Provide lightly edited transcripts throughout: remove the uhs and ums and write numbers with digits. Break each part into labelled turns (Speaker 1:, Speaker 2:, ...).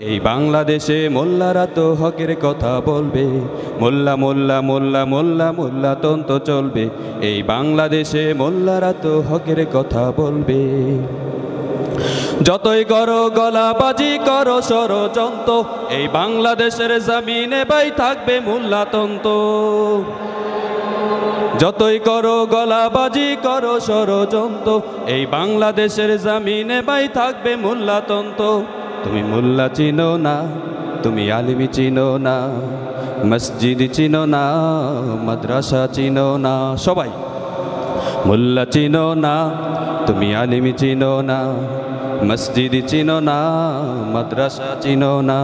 Speaker 1: এই বাংলাদেশে মোল্লারা তো হকের কথা বলবে, মোল্লা মোল্লা মোল্লা মোল্লা মোল্লা তন্ত চলবে। এই বাংলাদেশে মোল্লারা তো হকের কথা বলবে। যতই করো গলাবাজি করো ষড়যন্ত্র, এই বাংলাদেশের জমিনে ভাই থাকবে মোল্লাতন্ত্র। যতই করো গলাবাজি করো ষড়যন্ত্র, এই বাংলাদেশের জমিনে ভাই থাকবে মোল্লাতন্ত্র। তুমি মোল্লা চিনো না, তুমি আলিমি চিনো না, মসজিদ চিনো না, মাদ্রাসা চিনো না। সবাই মোল্লা চিনো না, তুমি আলিমি চিনো না, মসজিদ চিনো না, মাদ্রাসা চিনো না।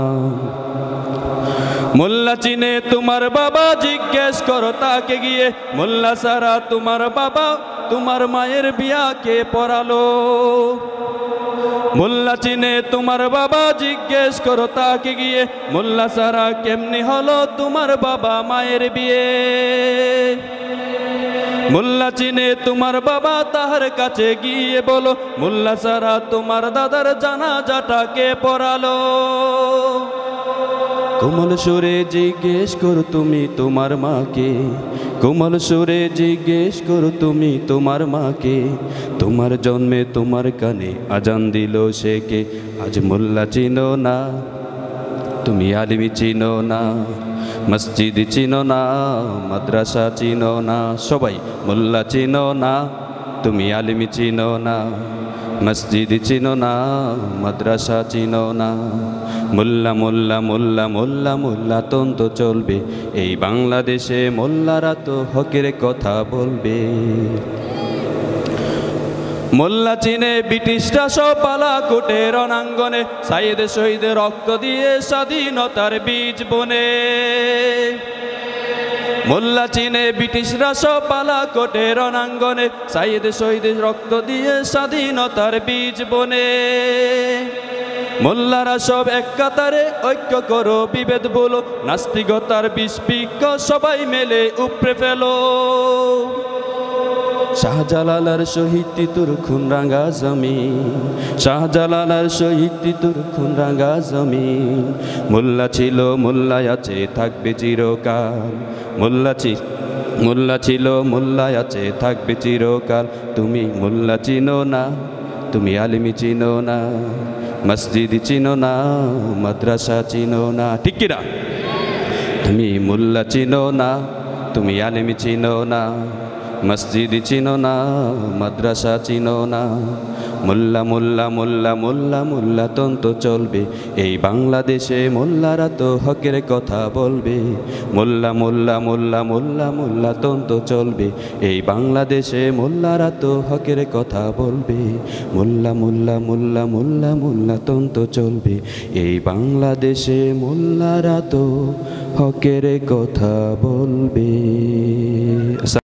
Speaker 1: মোল্লা চিনে তোমার বাবা, জিজ্ঞেস করো তাকে গিয়ে, মোল্লা সারা তোমার বাবা তোমার মায়ের বিয়া কে পড়ালো। মোল্লা চিনে তোমার বাবা, জিজ্ঞেস করো তাকে গিয়ে, মোল্লা সারা কেমনি হলো তোমার বাবা মায়ের বিয়ে। মোল্লা চিনে তোমার বাবা, তাহার কাছে গিয়ে বলো, মোল্লা সারা তোমার দাদার জানাজাটাকে পড়ালো। কোমল সুরে জিজ্ঞেস করো তুমি তোমার মাকে, কোমল সুরে জিজ্ঞেস করো তুমি তোমার মাকে, তোমার জন্মে তোমার কানে আজান দিল সে কে। আজ মোল্লা চিনো না, তুমি আলিমি চিনো না, মসজিদ চিনো না, মাদ্রাসা চিনো না। সবাই মোল্লা চিনো না, তুমি আলিমি চিনো না, মসজিদ চিনো না, মাদ্রাসা চিনো না। মোল্লা মোল্লা মোল্লা মোল্লা মোল্লা তন্ত চলবে। এই বাংলাদেশে মোল্লারা তো হকের কথা বলবে। মোল্লা চিনে ব্রিটিশরা সব পালাকোটে রণাঙ্গনে, সাইয়েদ শহীদের রক্ত দিয়ে স্বাধীনতার বীজ বনে। মোল্লা চিনে ব্রিটিশরা সব পালাকোটে রণাঙ্গনে, সাইয়েদ শহীদের রক্ত দিয়ে স্বাধীনতার বীজ বনে। মোল্লারা সব এক কাতারে ঐক্য করো, বিভেদ বলো, নাস্তিকতার বিস্পিক্ষ সবাই মেলে উপড়ে ফেলো। শাহজালালার শহীদ তিতুর খুন রাঙা জমিন, শাহজালালার শহীদ তিতুর খুন রাঙা জমিন। মোল্লা ছিল মোল্লায় আছে থাকবে চিরকাল, মোল্লা ছিল মোল্লায় আছে থাকবে চিরকাল। তুমি মোল্লা চিনো না, তুমি আলিমি চিনো না, মসজিদ চিনো না, মাদ্রাসা চিনো না। ঠিক কিনা? তুমি মোল্লা চিনো না, তুমি আলিমি চিনো না, মসজিদ চিনো না, মাদ্রাসা চিনো না। মোল্লা মোল্লা মোল্লা মোল্লা মোল্লা তন্ত চলবে। এই বাংলাদেশে মোল্লারা তো হকের কথা বলবে। মোল্লা মোল্লা মোল্লা মোল্লা মোল্লা তন্ত চলবে। এই বাংলাদেশে মোল্লারা তো হকের কথা বলবে। মোল্লা মোল্লা মোল্লা মোল্লা মোল্লা তন্ত চলবে। এই বাংলাদেশে মোল্লারা তো হকের কথা বলবে।